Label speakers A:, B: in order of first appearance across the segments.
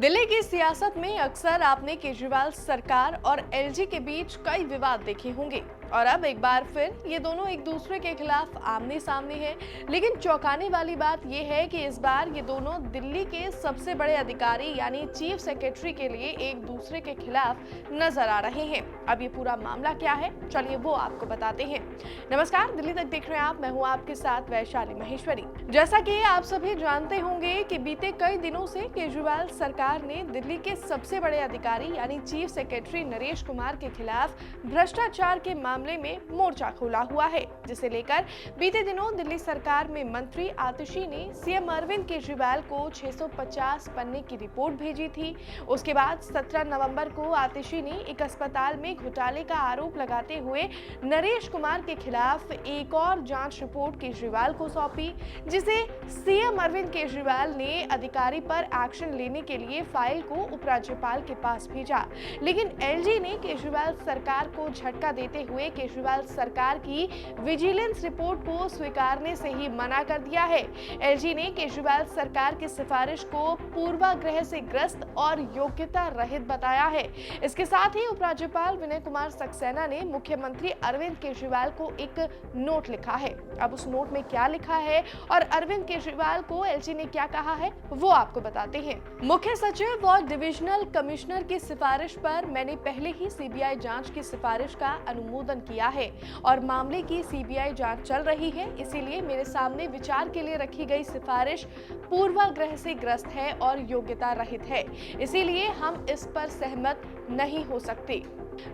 A: दिल्ली की सियासत में अक्सर आपने केजरीवाल सरकार और एलजी के बीच कई विवाद देखे होंगे और अब एक बार फिर ये दोनों एक दूसरे के खिलाफ आमने सामने हैं। लेकिन चौंकाने वाली बात यह है कि इस बार ये दोनों दिल्ली के सबसे बड़े अधिकारी यानी चीफ सेक्रेटरी के लिए एक दूसरे के खिलाफ नजर आ रहे हैं। अब ये पूरा मामला क्या है, चलिए वो आपको बताते हैं। नमस्कार, दिल्ली तक देख रहे हैं आप, मैं हूँ आपके साथ वैशाली महेश्वरी। जैसा कि आप सभी जानते होंगे कि बीते कई दिनों से केजरीवाल सरकार ने दिल्ली के सबसे बड़े अधिकारी यानी चीफ सेक्रेटरी नरेश कुमार के खिलाफ भ्रष्टाचार के मामले में मोर्चा खोला हुआ है, जिसे लेकर बीते दिनों दिल्ली सरकार में मंत्री आतिशी ने सीएम अरविंद केजरीवाल को 650 पन्ने की रिपोर्ट भेजी थी। उसके बाद 17 नवंबर को आतिशी ने एक अस्पताल में घोटाले का आरोप लगाते हुए नरेश कुमार के खिलाफ एक और जांच रिपोर्ट केजरीवाल को सौंपी, जिसे सीएम अरविंद केजरीवाल ने अधिकारी पर एक्शन लेने के लिए फाइल को उपराज्यपाल के पास भेजा। लेकिन एलजी ने केजरीवाल सरकार को झटका देते हुए केजरीवाल सरकार की विजिलेंस रिपोर्ट को स्वीकारने से ही मना कर दिया है। एलजी ने केजरीवाल सरकार की सिफारिश को पूर्वाग्रह से ग्रस्त और योग्यता रहित बताया है। इसके साथ ही उपराज्यपाल विनय कुमार सक्सेना ने मुख्यमंत्री अरविंद केजरीवाल को एक नोट लिखा है। अब उस नोट में क्या लिखा है और अरविंद केजरीवाल को एलजी ने क्या कहा है, वो आपको बताते हैं। मुख्य सचिव और डिविजनल कमिश्नर की सिफारिश पर मैंने पहले ही सीबीआई जांच की सिफारिश का अनुमोदन किया है और मामले की सीबीआई जांच चल रही है, इसीलिए मेरे सामने विचार के लिए रखी गई सिफारिश पूर्वाग्रह से ग्रस्त है और योग्यता रहित है, इसीलिए हम इस पर सहमत नहीं हो सकते।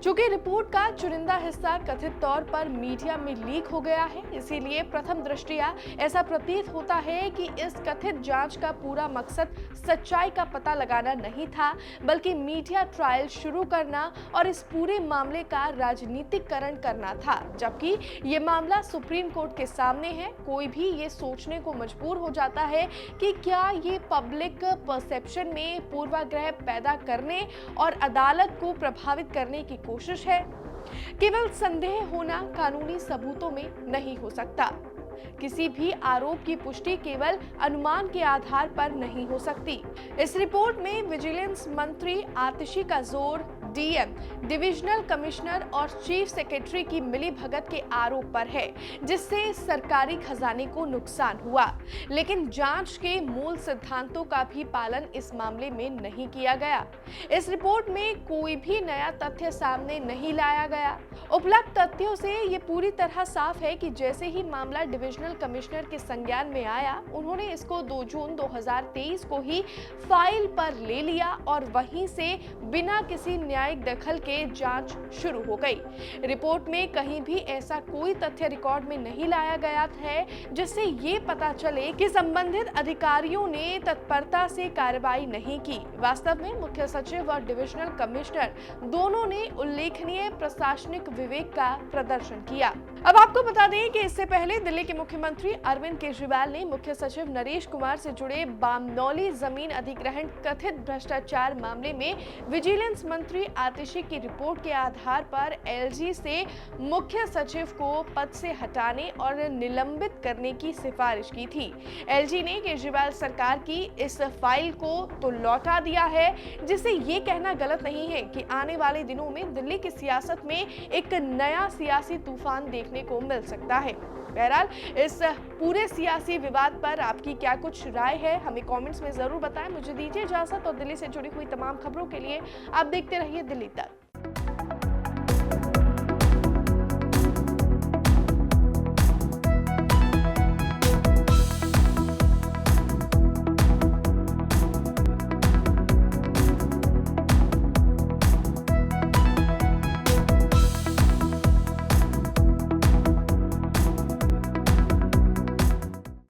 A: चूंकि रिपोर्ट का चुनिंदा हिस्सा कथित तौर पर मीडिया में लीक हो गया है, इसीलिए प्रथम दृष्टया ऐसा प्रतीत होता है कि इस कथित जांच का पूरा मकसद सच्चाई का पता लगाना नहीं था, बल्कि मीडिया ट्रायल शुरू करना और इस पूरे मामले का राजनीतिकरण करना था। जबकि ये मामला सुप्रीम कोर्ट के सामने है, कोई भी ये सोचने को मजबूर हो जाता है कि क्या ये पब्लिक परसेप्शन में पूर्वाग्रह पैदा करने और अदालत को प्रभावित करने की कोशिश है। केवल संदेह होना कानूनी सबूतों में नहीं हो सकता। किसी भी आरोप की पुष्टि केवल अनुमान के आधार पर नहीं हो सकती। इस रिपोर्ट में विजिलेंस मंत्री आतिशी का जोर डीएम, डिविजनल कमिश्नर और चीफ सेक्रेटरी की मिलीभगत के आरोप पर है, जिससे सरकारी खजाने को नुकसान हुआ। लेकिन जांच के मूल सिद्धांतों का भी पालन इस मामले में नहीं किया गया। इस रिपोर्ट में कोई भी नया तथ्य सामने नहीं लाया गया। उपलब्ध तथ्यों से ये पूरी तरह साफ है कि जैसे ही मामला डिविजनल कमिश्नर के संज्ञान में आया, उन्होंने इसको 2 जून 2023 को ही फाइल पर ले लिया और वहीं से बिना किसी न्यायिक दखल के जांच शुरू हो गई। रिपोर्ट में कहीं भी ऐसा कोई तथ्य रिकॉर्ड में नहीं लाया गया है जिससे ये पता चले कि संबंधित अधिकारियों ने तत्परता से कार्रवाई नहीं की। वास्तव में मुख्य सचिव और डिविजनल कमिश्नर दोनों ने उल्लेखनीय प्रशासनिक विवेक का प्रदर्शन किया। अब आपको बता दें कि इससे पहले दिल्ली के मुख्यमंत्री अरविंद केजरीवाल ने मुख्य सचिव नरेश कुमार से जुड़े बामनौली जमीन अधिग्रहण कथित भ्रष्टाचार मामले में विजिलेंस मंत्री आतिशी की रिपोर्ट के आधार पर एलजी से मुख्य सचिव को पद से हटाने और निलंबित करने की सिफारिश की थी। एलजी ने केजरीवाल सरकार की इस फाइल को तो लौटा दिया है, जिससे ये कहना गलत नहीं है कि आने वाले दिनों में दिल्ली की सियासत में एक नया सियासी तूफान देखने को मिल सकता है। बहरहाल इस पूरे सियासी विवाद पर आपकी क्या कुछ राय है, हमें कमेंट्स में जरूर बताएं। मुझे दीजिए इजाजत और दिल्ली से जुड़ी हुई तमाम खबरों के लिए आप देखते रहिए दिल्ली तक।